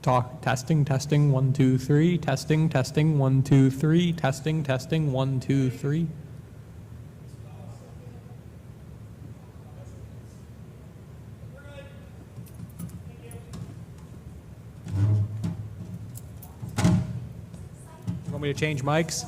Talk, testing, testing, 1, 2, 3, testing, testing, 1, 2, 3, testing, testing, 1, 2, 3. Want me to change mics?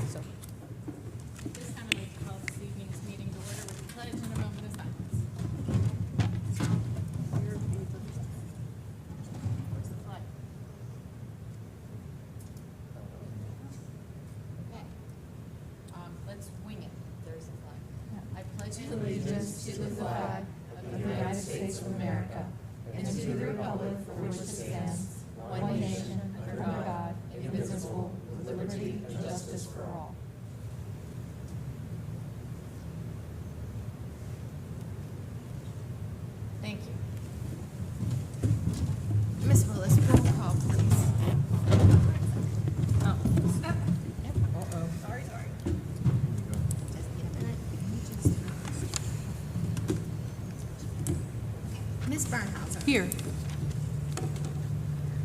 So, This time I'd like to call this evening's meeting to order with a pledge and a moment of silence. Where's the flag? Okay. Let's wing it. There's the flag. I pledge allegiance to the flag of the United States of America and to the republic for which it stands, one nation, under God, indivisible, with liberty and justice for all. Thank you. Ms. Willis, roll call, please. Oh, step. Uh-oh. Sorry. Just get a minute. Ms. Bernhauser. Here.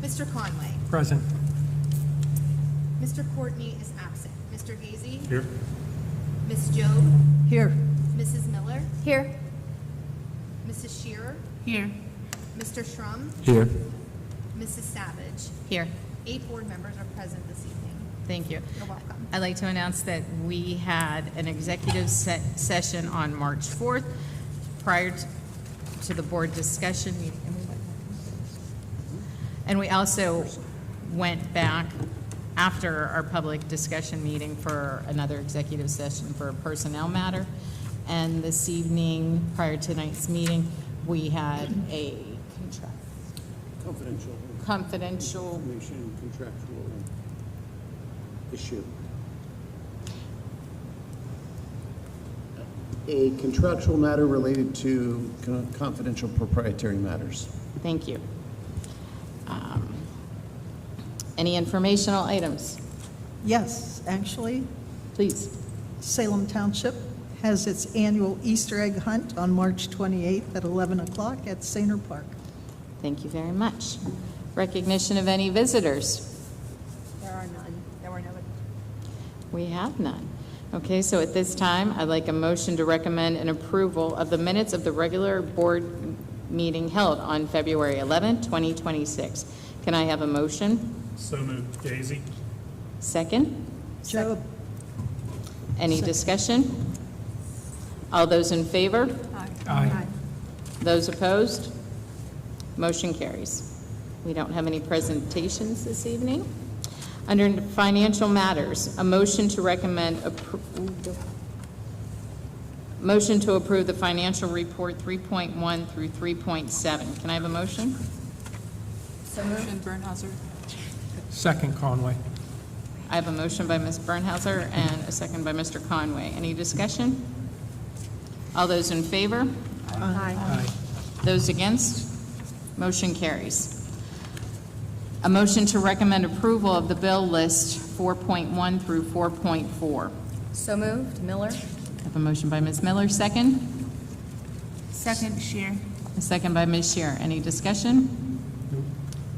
Mr. Conway. Present. Mr. Courtney is absent. Mr. Gazy. Here. Ms. Job. here. Mrs. Miller. Here. Mrs. Shearer. Here. Mr. Shrum. Here. Mrs. Savage. Here. 8 board members are present this evening. Thank you. You're welcome. I'd like to announce that we had an executive session on March 4th prior to the board discussion. And we also went back after our public discussion meeting for another executive session for a personnel matter. And this evening, prior to tonight's meeting, we had a confidential Information contractual issue. A contractual matter related to confidential proprietary matters. Thank you. Any informational items? Yes, actually, Please. Salem Township has its annual Easter egg hunt on March 28th at 11 o'clock at Sainer Park. Thank you very much. Recognition of any visitors? There are none. There were no. We have none. Okay, so at this time, I'd like a motion to recommend an approval of the minutes of the regular board meeting held on February 11, 2026. Can I have a motion? So moved. Daisy? Second? Job, Any discussion? All those in favor? Aye. Those opposed? Motion carries. We don't have any presentations this evening. Under financial matters, a motion to recommend motion to approve the financial report 3.1 through 3.7. Can I have a motion? Motion Bernhauser. Second, Conway. I have a motion by Ms. Bernhauser and a second by Mr. Conway. Any discussion? All those in favor? Aye. Those against? Motion carries. A motion to recommend approval of the bill list 4.1 through 4.4. So moved. Miller. I have a motion by Ms. Miller, second. Second, Shear. A second by Ms. Shear. Any discussion?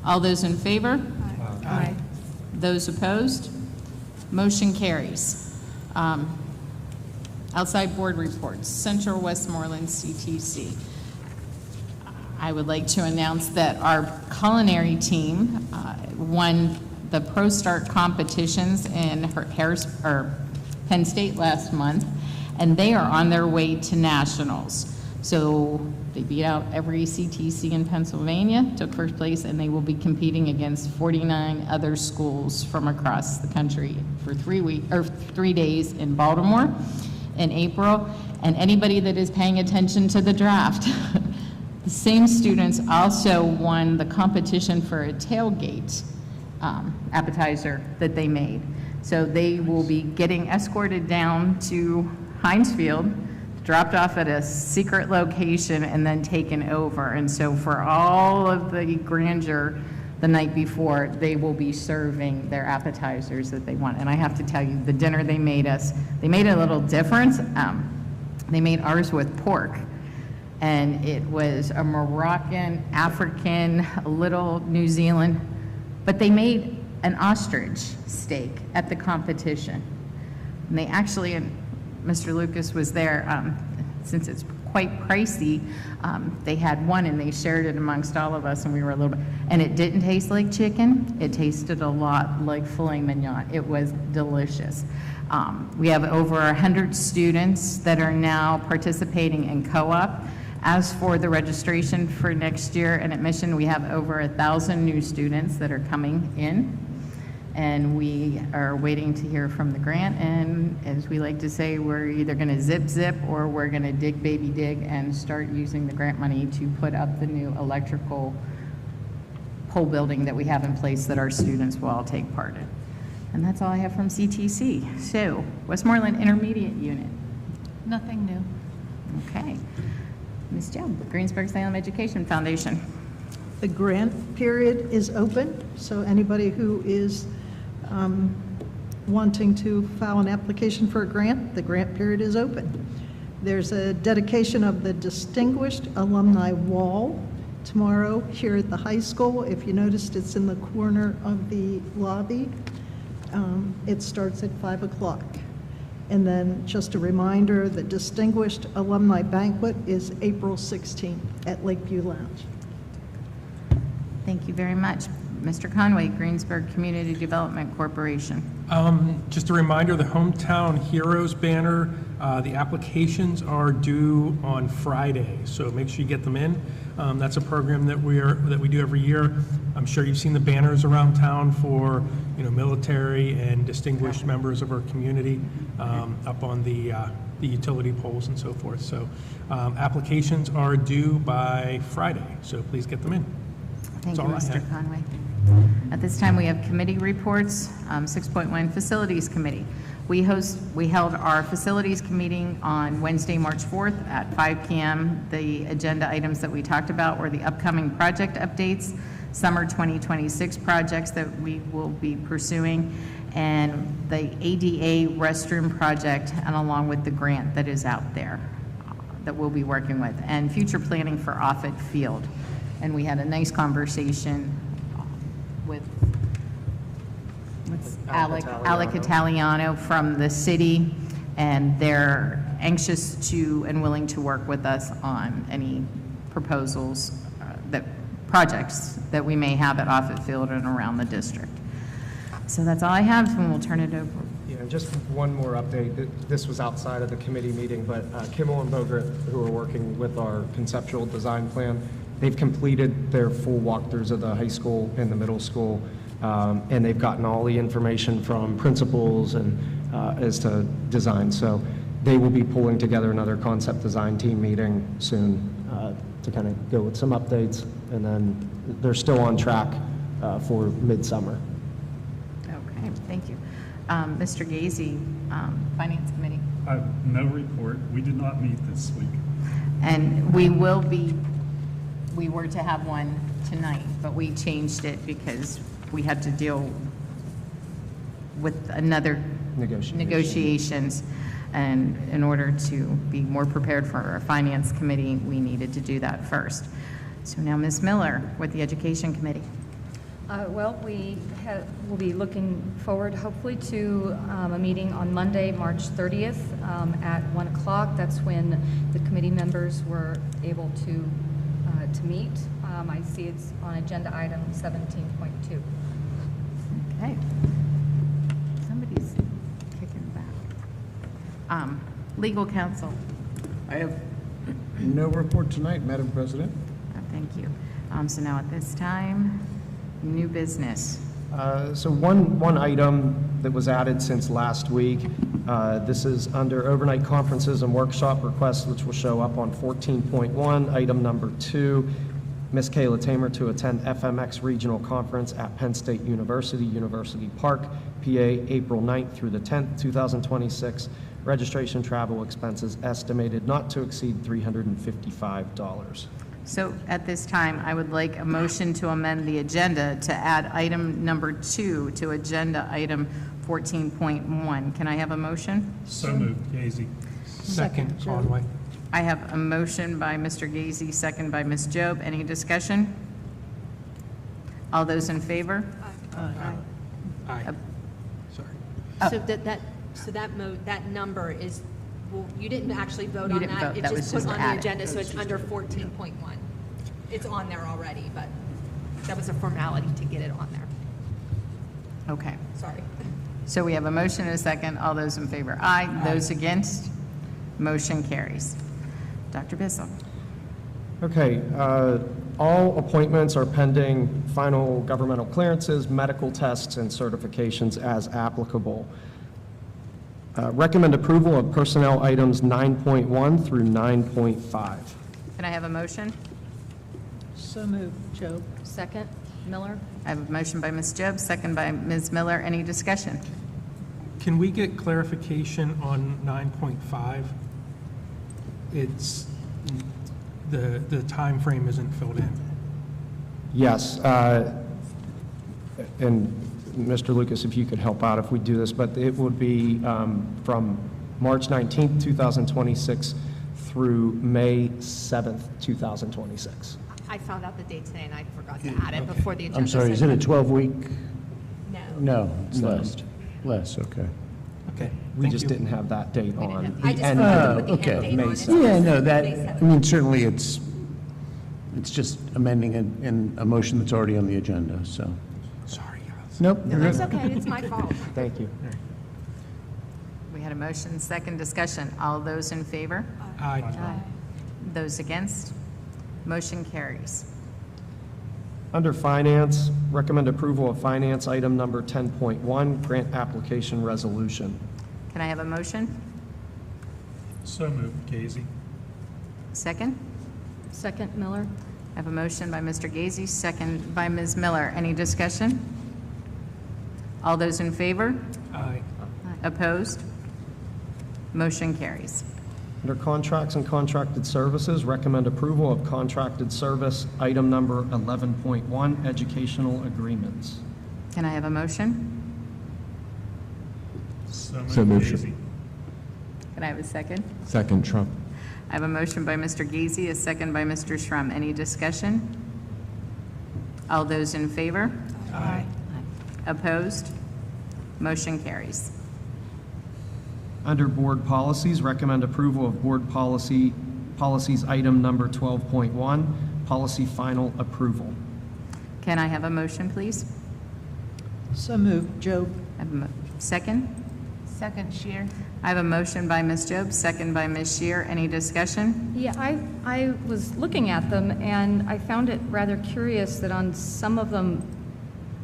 All those in favor? Aye. Those opposed? Motion carries. Outside board reports, Central Westmoreland CTC. I would like to announce that our culinary team won the Pro Start competitions in Penn State last month, and they are on their way to nationals. So they beat out every CTC in Pennsylvania, took first place, and they will be competing against 49 other schools from across the country for 3 days in Baltimore in April. And anybody that is paying attention to the draft, the same students also won the competition for a tailgate appetizer that they made. So they will be getting escorted down to Heinz Field, dropped off at a secret location, and then taken over. And so for all of the grandeur the night before, they will be serving their appetizers that they want. And I have to tell you, the dinner they made us, they made a little difference. They made ours with pork. And it was a Moroccan, African, a little New Zealand, but they made an ostrich steak at the competition. And they actually, and Mr. Lucas was there, since it's quite pricey. They had one and they shared it amongst all of us, and we were a little bit, and it didn't taste like chicken. It tasted a lot like filet mignon. It was delicious. We have over 100 students that are now participating in co-op. As for the registration for next year and admission, we have over 1,000 new students that are coming in, and we are waiting to hear from the grant. And as we like to say, we're either going to zip or we're going to dig baby dig and start using the grant money to put up the new electrical pole building that we have in place that our students will all take part in. And that's all I have from CTC. So, Westmoreland Intermediate Unit. Nothing new. Okay. Ms. Joe, Greensburg Salem Education Foundation. The grant period is open, so anybody who is wanting to file an application for a grant, the grant period is open. There's a dedication of the Distinguished Alumni Wall tomorrow here at the high school. If you noticed, it's in the corner of the lobby. It starts at 5 o'clock. And then just a reminder, the Distinguished Alumni Banquet is April 16th at Lakeview Lounge. Thank you very much. Mr. Conway, Greensburg Community Development Corporation. Just a reminder, the Hometown Heroes banner, the applications are due on Friday, so make sure you get them in. That's a program that we do every year. I'm sure you've seen the banners around town for, military and distinguished members of our community up on the utility poles and so forth. So applications are due by Friday, so please get them in. Thank That's you, all I Mr. have. Conway. At this time, we have committee reports. 6.1 Facilities Committee. We held our facilities meeting on Wednesday, March 4th at 5 p.m. The agenda items that we talked about were the upcoming project updates, summer 2026 projects that we will be pursuing, and the ADA restroom project, and along with the grant that is out there that we'll be working with, and future planning for Offutt Field. And we had a nice conversation with Alec Italiano from the city, and they're anxious to and willing to work with us on any proposals, projects that we may have at Offutt Field and around the district. So that's all I have, and we'll turn it over. Yeah, just one more update. This was outside of the committee meeting, but Kimmel and Bogert, who are working with our conceptual design plan, they've completed their full walkthroughs of the high school and the middle school, and they've gotten all the information from principals and as to design. So they will be pulling together another concept design team meeting soon to kind of go with some updates, and then they're still on track for midsummer. Okay, thank you. Mr. Gazy, Finance Committee. I have no report. We did not meet this week. And we were to have one tonight, but we changed it because we had to deal with another negotiations. And in order to be more prepared for our Finance Committee, we needed to do that first. So now Ms. Miller with the Education Committee. Well, we'll be looking forward, hopefully, to a meeting on Monday, March 30th at 1 o'clock. That's when the committee members were able to meet. I see it's on agenda item 17.2. Okay. Somebody's kicking back. Legal counsel. I have no report tonight, Madam President. Thank you. So now at this time, new business. So one item that was added since last week, this is under overnight conferences and workshop requests, which will show up on 14.1, item number 2. Ms. Kayla Tamer to attend FMX Regional Conference at Penn State University, University Park, PA, April 9th through the 10th, 2026. Registration travel expenses estimated not to exceed $355. So at this time, I would like a motion to amend the agenda to add item number 2 to agenda item 14.1. Can I have a motion? So moved. Gazy. Second, Conway. I have a motion by Mr. Gazy, second by Ms. Jobe. Any discussion? All those in favor? Aye. Sorry. So that number is well, you didn't actually vote You on didn't that. vote. It's That was just put just on the added. agenda, so it's under 14.1. It's on there already, but that was a formality to get it on there. Okay. Sorry. So we have a motion and a second. All those in favor, aye. Those against, motion carries. Dr. Bissell. Okay, all appointments are pending final governmental clearances, medical tests, and certifications as applicable. Recommend approval of personnel items 9.1 through 9.5. Can I have a motion? So moved, Joe. Second, Miller? I have a motion by Ms. Jobe, second by Ms. Miller. Any discussion? Can we get clarification on 9.5? It's, the time frame isn't filled in. Yes, and Mr. Lucas, if you could help out if we do this, but it would be from March 19th, 2026 through May 7th, 2026. I found out the date today and I forgot to add it before the agenda. I'm sorry, is it a 12-week? No. No, it's No. less. Less, okay. Okay, We thank just you. didn't have that date on. I the just end forgot of to put the okay. end date May on it. 7th. Yeah, no, that, May I 7th. mean, certainly it's just amending a motion that's already on the agenda, so. Sorry, guys. Nope. No, that's okay, it's my fault. Thank you. We had a motion, second discussion. All those in favor? Aye. Those against? Motion carries. Under Finance, recommend approval of Finance Item Number 10.1, Grant Application Resolution. Can I have a motion? So moved, Gazy. Second? Second, Miller? I have a motion by Mr. Gazy, second by Ms. Miller. Any discussion? All those in favor? Aye. Opposed? Motion carries. Under Contracts and Contracted Services, recommend approval of Contracted Service Item Number 11.1, Educational Agreements. Can I have a motion? So moved, Gazy. Can I have a second? Second, Trump. I have a motion by Mr. Gazy, a second by Mr. Schrum. Any discussion? All those in favor? Aye. Opposed? Motion carries. Under Board Policies, recommend approval of Board Policies Item Number 12.1, Policy Final Approval. Can I have a motion, please? So moved, Joe. I have a second? Second, Shear. I have a motion by Ms. Jobe, second by Ms. Shear. Any discussion? Yeah, I was looking at them, and I found it rather curious that on some of them,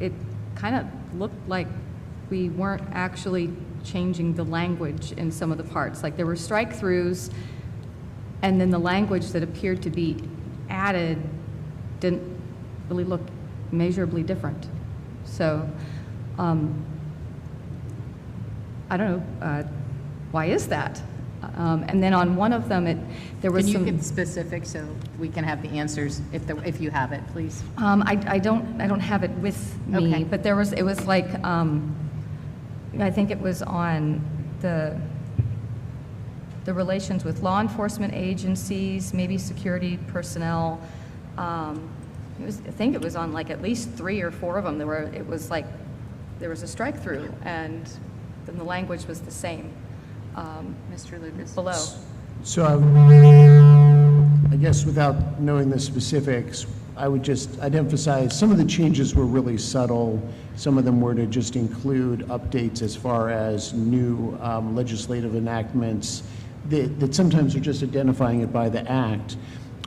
it kind of looked like we weren't actually changing the language in some of the parts. Like there were strike-throughs, and then the language that appeared to be added didn't really look measurably different. So, I don't know, why is that? And then on one of them, there was Can you some. get specific so we can have the answers if you have it, please? I don't have it with me, Okay. but it was like, I think it was on the relations with law enforcement agencies, maybe security personnel. I think it was on like at least 3 or 4 of them. It was like, there was a strike-through, and then the language was the same. Mr. Lucas? Below. So I guess without knowing the specifics, I'd emphasize some of the changes were really subtle. Some of them were to just include updates as far as new legislative enactments that sometimes are just identifying it by the act.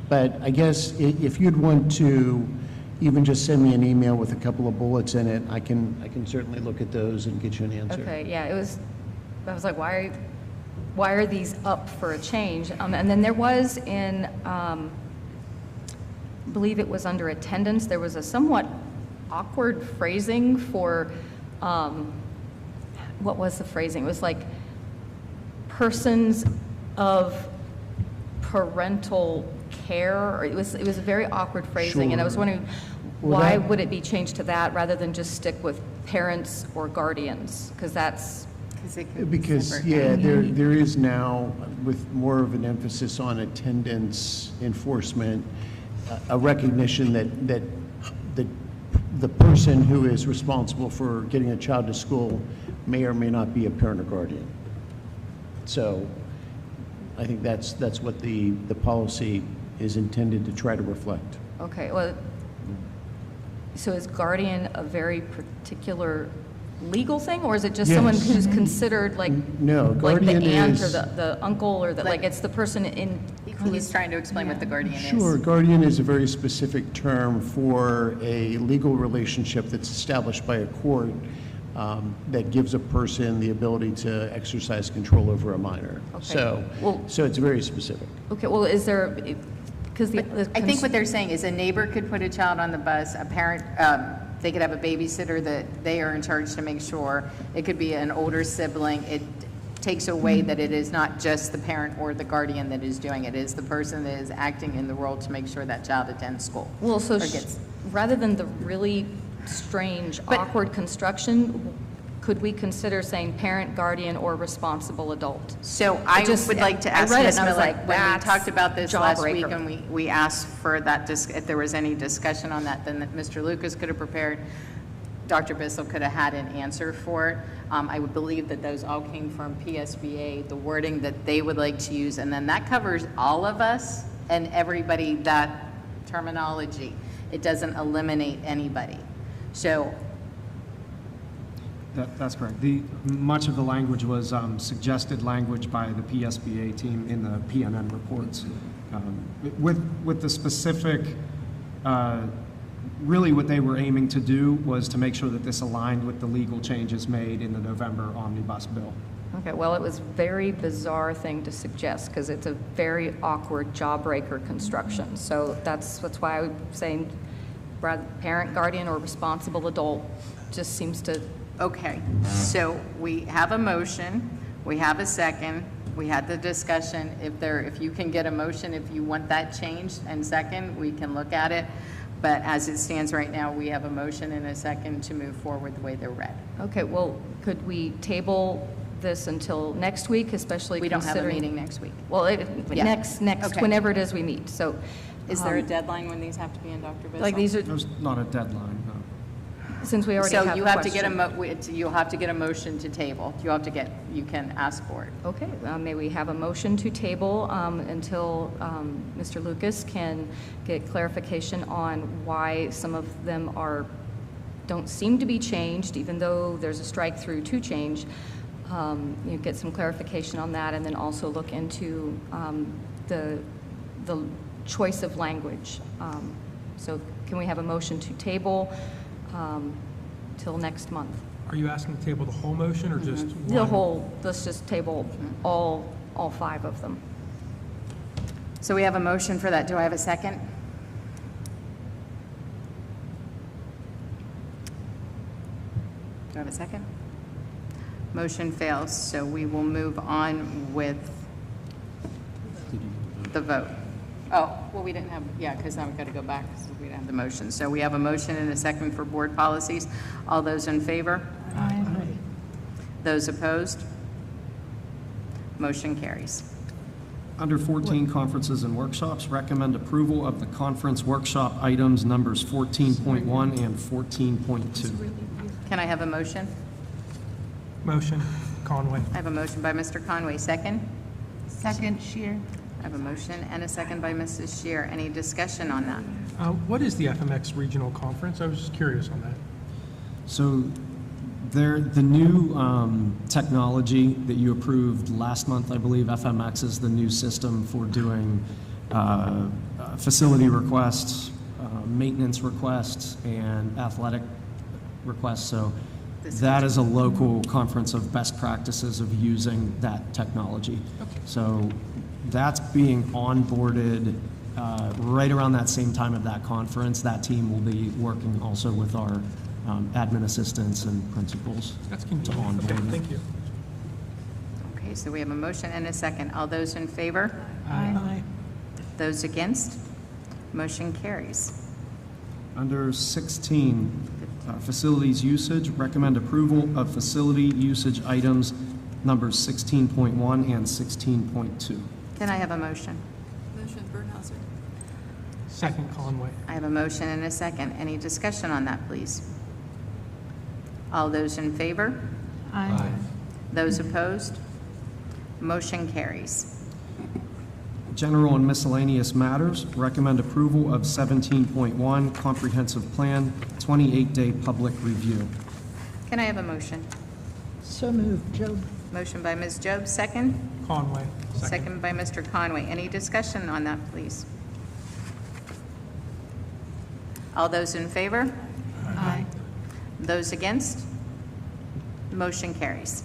But I guess if you'd want to even just send me an email with a couple of bullets in it, I can certainly look at those and get you an answer. Okay, yeah, I was like, why are these up for a change? And then there was I believe it was under attendance, there was a somewhat awkward phrasing for, what was the phrasing? It was like persons of parental care, or it was a very awkward phrasing, and I was Sure. wondering, Well, why that- would it be changed to that rather than just stick with parents or guardians? Because that's, Because, yeah, there is now, with more of an emphasis on attendance enforcement, a recognition that the person who is responsible for getting a child to school may or may not be a parent or guardian. So I think that's what the policy is intended to try to reflect. Okay, well, so is guardian a very particular legal thing, or is it just someone Yes. who's considered like, No, like the guardian aunt or is- the uncle, or like it's the person in, who He's is, trying to explain what the guardian is. Sure, guardian is a very specific term for a legal relationship that's established by a court that gives a person the ability to exercise control over a minor. Okay. Well- So it's very specific. okay, well, is there, because the. I think what they're saying is a neighbor could put a child on the bus, a parent, they could have a babysitter that they are in charge to make sure. It could be an older sibling. It takes away that it is not just the parent or the guardian that is doing it. It is the person that is acting in the role to make sure that child attends school. Well, so or gets- rather than the really strange, But- awkward construction, could we consider saying parent, guardian, or responsible adult? So I just- would like to I ask read it Ms. and I was Miller, like, when we that's talked about this last week jawbreaker. and we asked for that, if there was any discussion on that, then that Mr. Lucas could have prepared, Dr. Bissell could have had an answer for it. I would believe that those all came from PSBA, the wording that they would like to use, and then that covers all of us and everybody, that terminology. It doesn't eliminate anybody. So That's correct. Much of the language was suggested language by the PSBA team in the PNN reports. With the specific, really what they were aiming to do was to make sure that this aligned with the legal changes made in the November omnibus bill. Okay, well, it was very bizarre thing to suggest, because it's a very awkward jawbreaker construction. So that's why I'm saying rather parent, guardian, or responsible adult just seems to. okay, so we have a motion, we have a second, we had the discussion. If you can get a motion, if you want that changed and second, we can look at it. But as it stands right now, we have a motion and a second to move forward the way they're read. Okay, well, could we table this until next week, especially We don't have a considering- meeting next week. Well, Yeah. next, Okay. whenever it is we meet, so. Is there a deadline when these have to be in, Dr. Bissell? Like, these are, There's not a deadline, no. since we already have So a you have to get question. you'll have to get a motion to table. You can ask for it. Okay, may we have a motion to table until Mr. Lucas can get clarification on why some of them don't seem to be changed, even though there's a strike through to change. Get some clarification on that, and then also look into the choice of language. So can we have a motion to table till next month? Are you asking to table the whole motion or just one? The whole, let's just table all 5 of them. So we have a motion for that. Do I have a second? Do I have a second? Motion fails, so we will move on with the vote. Oh, well, we didn't have, yeah, because now we've got to go back because we didn't have the motion. So we have a motion and a second for board policies. All those in favor? Aye. Those opposed? Motion carries. Under 14, conferences and workshops, recommend approval of the conference workshop items numbers 14.1 and 14.2. Can I have a motion? Motion, Conway. I have a motion by Mr. Conway. Second? Second, Shear. I have a motion and a second by Mrs. Shear. Any discussion on that? What is the FMX Regional Conference? I was just curious on that. So the new technology that you approved last month, I believe, FMX is the new system for doing facility requests, maintenance requests, and athletic requests. So that is a local conference of best practices of using that technology. So that's being onboarded right around that same time of that conference. That team will be working also with our admin assistants and principals. That's to convenient. Okay, onboard. thank you. Okay, so we have a motion and a second. All those in favor? Aye. Those against? Motion carries. Under 16, facilities usage, recommend approval of facility usage items numbers 16.1 and 16.2. Can I have a motion? Motion, Bernhauser. Second, Conway. I have a motion and a second. Any discussion on that, please? All those in favor? Aye. Those opposed? Motion carries. General and miscellaneous matters, recommend approval of 17.1 comprehensive plan, 28-day public review. Can I have a motion? So moved, Job. Motion by Ms. Job, second. Conway. Second by Mr. Conway. Any discussion on that, please? All those in favor? Aye. Those against? Motion carries.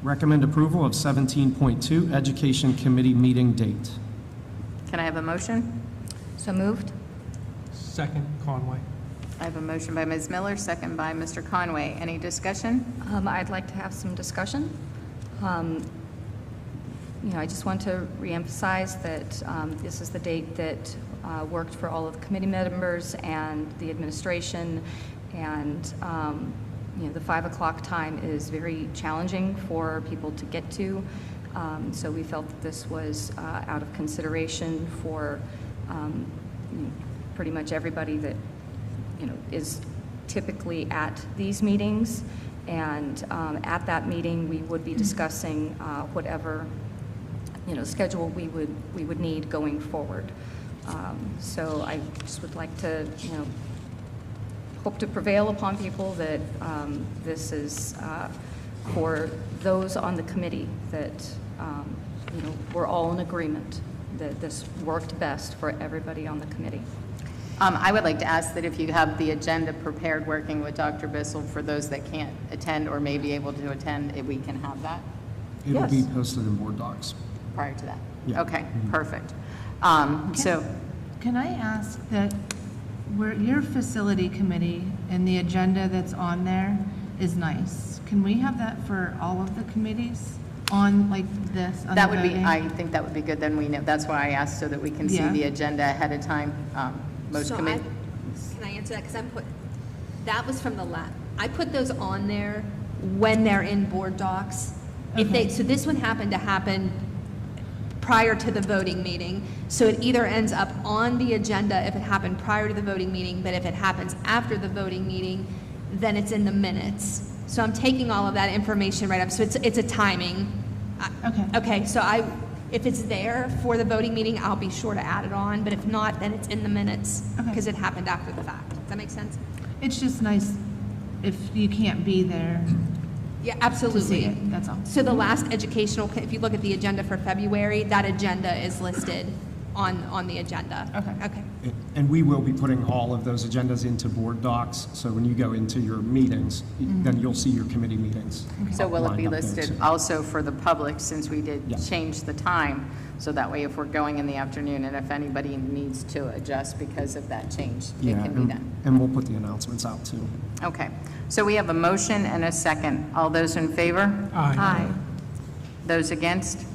Recommend approval of 17.2 education committee meeting date. Can I have a motion? So moved? Second, Conway. I have a motion by Ms. Miller, second by Mr. Conway. Any discussion? I'd like to have some discussion. I just want to reemphasize that this is the date that worked for all of the committee members and the administration, and the 5 o'clock time is very challenging for people to get to. So we felt that this was out of consideration for pretty much everybody that is typically at these meetings. And at that meeting, we would be discussing whatever schedule we would need going forward. So I just would like to hope to prevail upon people that this is for those on the committee that we're all in agreement that this worked best for everybody on the committee. I would like to ask that if you have the agenda prepared, working with Dr. Bissell, for those that can't attend or may be able to attend, if we can have that It'll be Yes. posted in board docs. prior to that. Yeah. Okay, perfect. So, Can I ask that where your facility committee and the agenda that's on there is nice? Can we have that for all of the committees on like this? on that the would be, voting? I think that would be good, then we know, that's why I asked, so that we can see Yeah. the agenda ahead of time. Most So committee, can I answer that? Because that was from the I put those on there when they're in board docs. So this one happened to happen prior to the voting meeting. So it either ends up on the agenda if it happened prior to the voting meeting, but if it happens after the voting meeting, then it's in the minutes. So I'm taking all of that information right up. So it's a timing. Okay. Okay, so if it's there for the voting meeting, I'll be sure to add it on, but if not, then it's in the minutes, Okay. because it happened after the fact. Does that make sense? It's just nice if you can't be there Yeah, to see absolutely. it, that's all. So the last educational, if you look at the agenda for February, that agenda is listed on the agenda. Okay. Okay. And we will be putting all of those agendas into board docs, so when you go into your meetings, then you'll see your committee meetings. so will it be lined up there, listed so- also for the public, since we did Yeah. change the time? So that way, if we're going in the afternoon, and if anybody needs to adjust because of that change, it Yeah, can be done. and we'll put the announcements out too. Okay, so we have a motion and a second. All those in favor? Aye. Those against?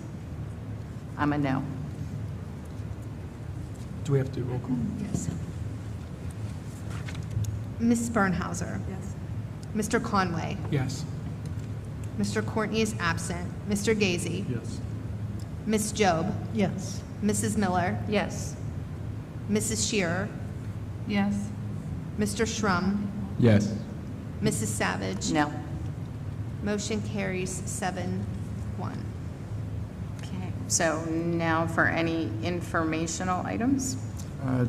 I'm a no. Do we have to roll call? Yes. Ms. Bernhauser. Yes. Mr. Conway. Yes. Mr. Courtney is absent. Mr. Gazy. Yes. Ms. Job. Yes. Mrs. Miller. Yes. Mrs. Shearer. Yes. Mr. Shrum. Yes. Mrs. Savage. No. Motion carries 7-1. Okay, so now for any informational items?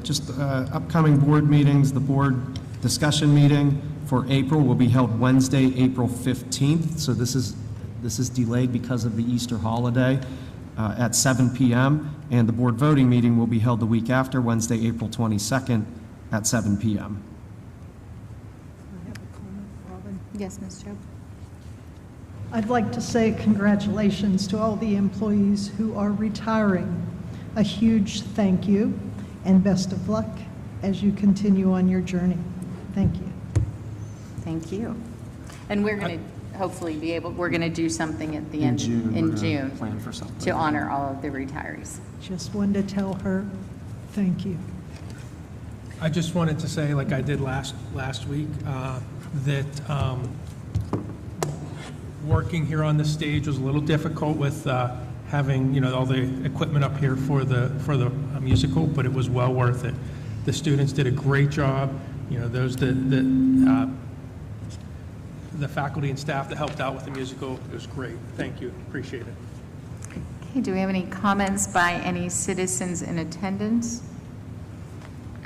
Just upcoming board meetings, the board discussion meeting for April will be held Wednesday, April 15th. So this is delayed because of the Easter holiday at 7 p.m. And the board voting meeting will be held the week after, Wednesday, April 22nd at 7 p.m. Yes, Ms. Job? I'd like to say congratulations to all the employees who are retiring. A huge thank you and best of luck as you continue on your journey. Thank you. Thank you. And we're going to hopefully be able, we're going to do something at the end. we're In gonna June. plan for something. To honor all of the retirees. Just wanted to tell her, thank you. I just wanted to say, like I did last week, that working here on this stage was a little difficult with having, all the equipment up here for the musical, but it was well worth it. The students did a great job. Those the faculty and staff that helped out with the musical, it was great. Thank you. Appreciate it. Okay, do we have any comments by any citizens in attendance?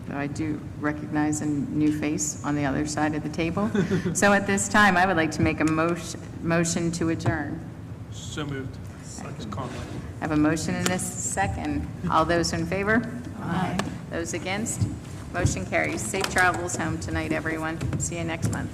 Though I do recognize a new face on the other side of the table. So at this time, I would like to make a motion to adjourn. So moved. Conley. I have a motion and a second. All those in favor? Aye. Those against? Motion carries. Safe travels home tonight, everyone. See you next month.